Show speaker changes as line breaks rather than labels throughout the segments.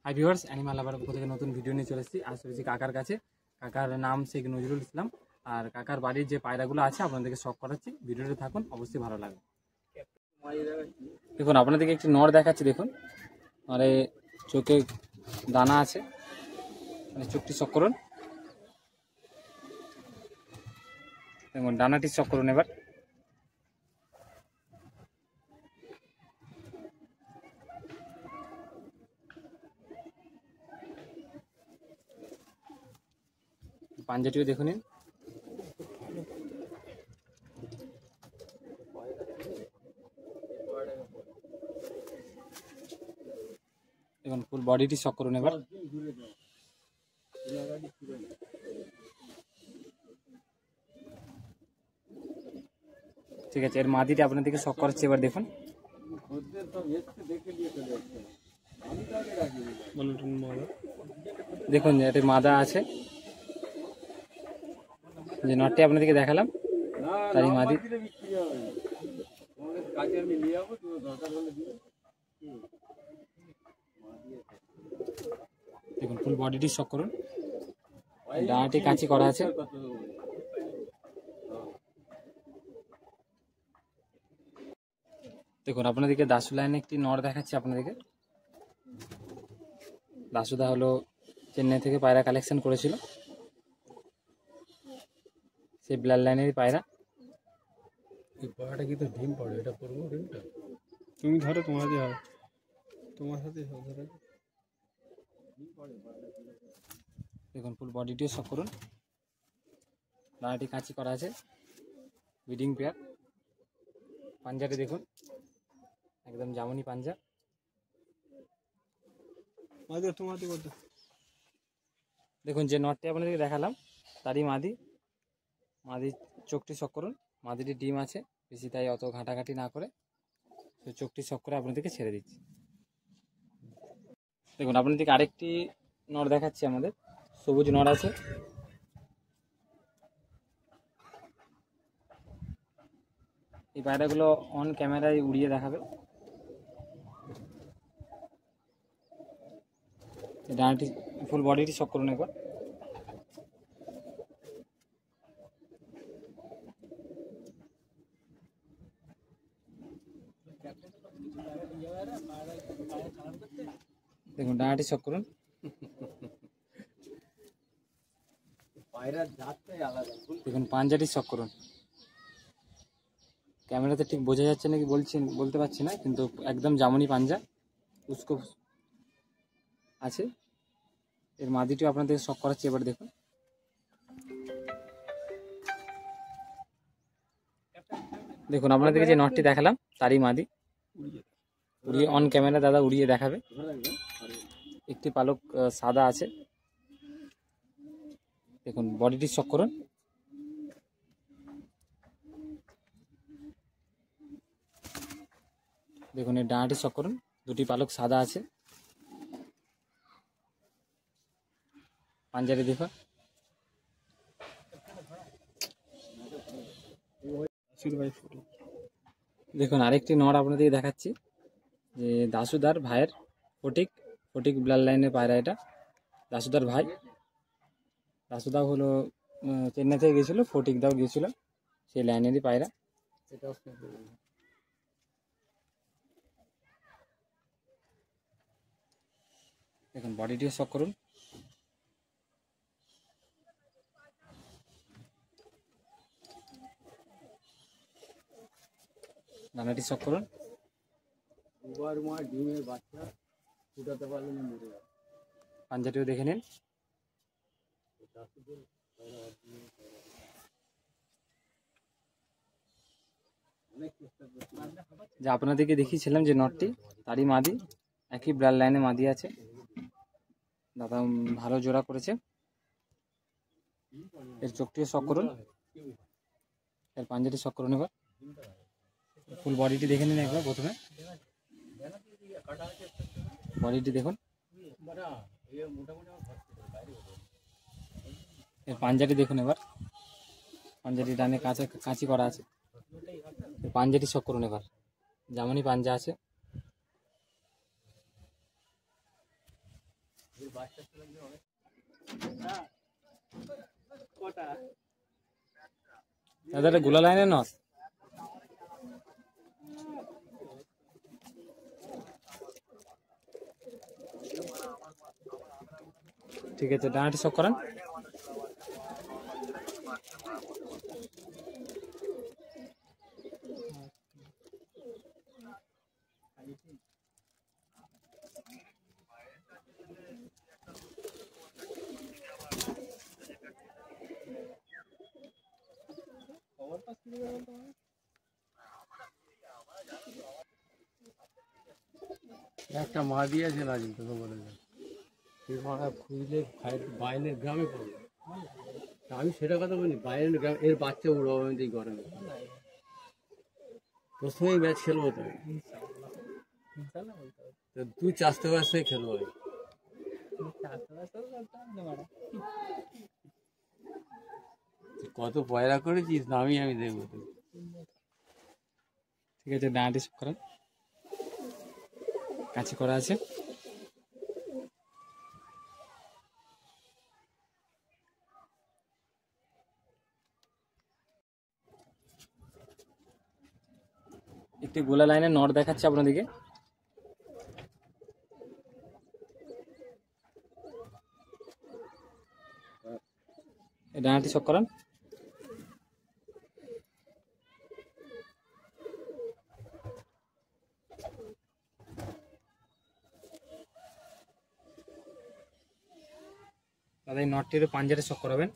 Hi viewers, animal লাভার পক্ষ থেকে নতুন ভিডিও নিয়ে চলে এসেছি। আজ চলেছি কাকার কাছে। কাকার নাম শেখ নজরুল ইসলাম। আর কাকার বাড়ির যে পায়রাগুলো আছে আপনাদেরকে শখ করাচ্ছি, ভিডিওতে থাকুন, অবশ্যই ভালো লাগবে। দেখুন আপনাদেরকে একটি নর দেখাচ্ছি। দেখুন আরে চোখে দানা আছে, মানে চোখটি শখ করুন। দেখুন ডানাটি শখ করুন। এবার পাঞ্জাটিও দেখুন। দেখুন ফুল বডিটি শখ করুন। এবার ঠিক আছে, এর মাদিটি আপনাদেরকে শখ করাচ্ছে। এবার দেখুন দেখুন এটি মাদা আছে, যে নটটি আপনাদেরকে দেখালাম তারই মাদি। দেখুন ফুল বডিটি শখ করুন, ডানাটি কাঁচি করা আছে। দেখুন আপনাদেরকে দাসু লাইনে একটি নর দেখাচ্ছি আপনাদেরকে। দাসুদা হলো চেন্নাই থেকে পায়রা কালেকশন করেছিল, সেই ব্লাড লাইনেরই পায়রা।
এই পায়রাটা কি তো ডিম পাড়ে? এটা করবো ডিমটা? তুমি ধরো, তোমার হাতে হবে, তোমার হাতে হবে।
দেখুন ফুল বডিটিও শখ করুন, ডানাটি কাঁচি করা আছে, ব্রিডিং পেয়ার। পাঞ্জাটি দেখুন একদম জামনি পাঞ্জা। দেখুন যে নটটি আপনাদেরকে দেখালাম তারই মাদি। মাদি চোখটি শখ করুন, মাদিটি ডিম আছে বেশি, তাই অত ঘাঁটাঘাঁটি না করে তো চোখটি শখ করে আপনাদেরকে ছেড়ে দিচ্ছি। দেখুন আপনাদেরকে আরেকটি নর দেখাচ্ছি। আমাদের সবুজ নর আছে, এই পায়রাগুলো অন ক্যামেরায় উড়িয়ে দেখাবে। ডানাটি ফুল বডিটি শখ করুন একবার। দেখুন ডানাটি শখ করুন। দেখুন পাঞ্জাটি শখ করুন। ক্যামেরাতে ঠিক বোঝা যাচ্ছে নাকি বলতে পারছি না, কিন্তু একদম জামনি পাঞ্জা উস্কো আছে। এর মাদিটিও আপনাদের শখ করাচ্ছি। এবার দেখুন দেখুন আপনাদেরকে যে নটটি দেখালাম তারই মাদি। উড়িয়ে অন ক্যামেরা দাদা উড়িয়ে দেখাবে। একটি পালক সাদা আছে। দেখুন বডিটি শখ করুন। দেখুন এর ডানাটি শখ করুন, দুটি পালক সাদা আছে। পাঞ্জারি দেখুন। দেখুন আরেকটি নর আপনাদেরকে দেখাচ্ছি, যে দাসুদার ভাইয়ের ফটিক ব্লাড লাইনের পায়রা। এটা দাসুদার ভাই। দাসুদাও হলো চেন্নাই থেকে গিয়েছিল, ফটিকদাও গিয়েছিল, সেই লাইনেরই পায়রা। দেখুন বডিটিও শখ করুন। ডানাটি শখ করুন। পাঞ্জাটিও দেখে নিন। যা আপনাদেরকে দেখিয়েছিলাম যে নটটি তারই মাদি, একই ব্লাড লাইনে মাদি আছে। দাদা ভালো জোড়া করেছে। এর চোখটিও শখ করুন, এর পাঞ্জাটি শখ করুন। এবার ফুল বডিটি দেখে নিন একবার। প্রথমে বডিটি দেখুন, এর পাঞ্জাটি দেখুন। এবার পাঞ্জাটি ডানে কাঁচি করা আছে, পাঞ্জাটি শখ করুন। এবার জামনি পাঞ্জা আছে। দাদা এটা গোলা লাইনের নর। ঠিক আছে, ডানাটি শক করান।
একটা মা দিয়েছে নাজিম, তোকে বলে দেয় তুই মারা খুঁজলে বাইরের গ্রামে পড়বে। আমি সেটা কথা বলিনি, বাইরের গ্রামে এর বাচ্চা উড়ো এই গরমে প্রথমেই ম্যাচ খেলবো তো। তুই চাষতে বাসে খেলবো, কত পয়রা করেছিস নামি আমি দেখবো তো।
ঠিক আছে, ডানাটি শক করান। কাছে করা আছে। একটি গোলা লাইনের নট দেখাচ্ছে আপনাদেরকে। ডানাটি শক করান। দাদা এই নটটির পাঞ্জারে শক করাবেন।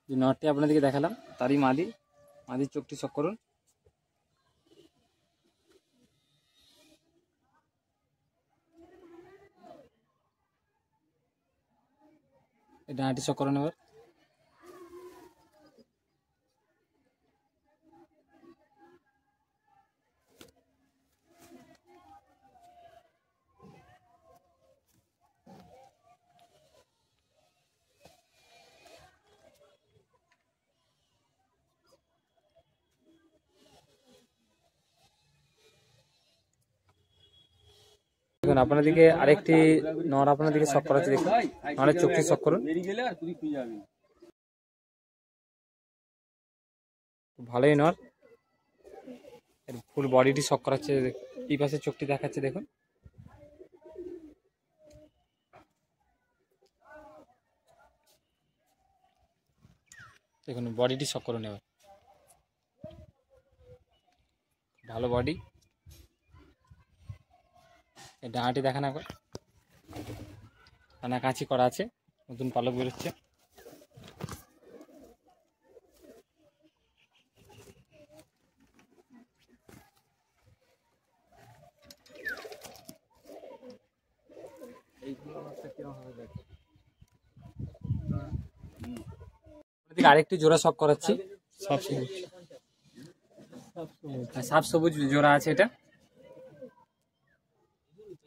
যে নটটি আপনাদেরকে দেখালাম তারই মাদির চোখটি শক করুন। এই ডানাটি শক করুন এবার। দেখুন আপনাদেরকে আরেকটি নর আপনাদেরকে শক করাচ্ছি। দেখুন নরের চোখটি শক করুন। ভালোই নর, এর ফুল বডিটি শক করাচ্ছে। এই পাশে চোখটি দেখাচ্ছে দেখুন। দেখুন বডিটি শক করুন এবার। ভালো বডি। এই ডানাটি দেখান একবার। ডানা কাঁচি করা আছে, নতুন পালক বেরোচ্ছে। আরেকটি জোড়া শক করাচ্ছি। সাপ সবুজ জোড়া আছে, এটা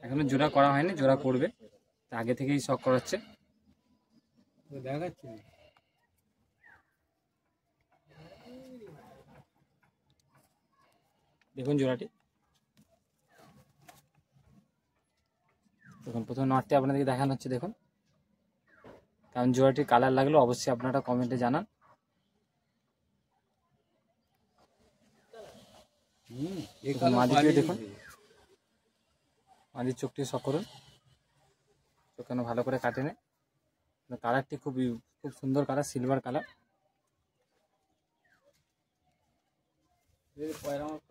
এখনো জোড়া করা হয়নি, জোড়া করবে, আগে থেকেই শক করাচ্ছে। দেখুন জোড়াটি। দেখুন প্রথমে নটটি আপনাদেরকে দেখানো হচ্ছে। দেখুন কারণ জোড়াটির কালার লাগলো অবশ্যই আপনারা কমেন্টে জানান। মাদিকে দেখুন, মাদির চোখটি শক করুন। চোখ কেন ভালো করে কাটে নেয়। কালারটি খুব সুন্দর কালার, সিলভার কালার।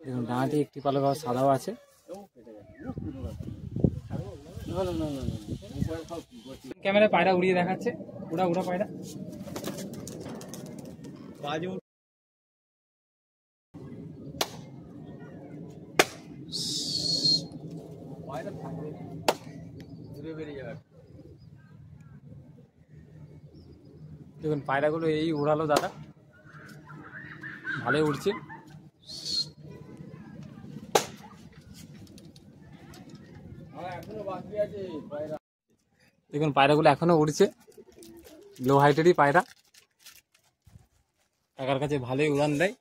দেখুন ডানাটি একটি পালক সাদাও আছে। ক্যামেরায় পায়রা উড়িয়ে দেখাচ্ছে, উড়া উড়া পায়রা। দেখুন পায়রাগুলো এই উড়ালো দাদা, ভালোই উড়ছে। এখনো দেখুন পায়রাগুলো এখনো উড়ছে, লো হাইটেরই পায়রা, কাকার কাছে ভালোই উড়ান দেয়।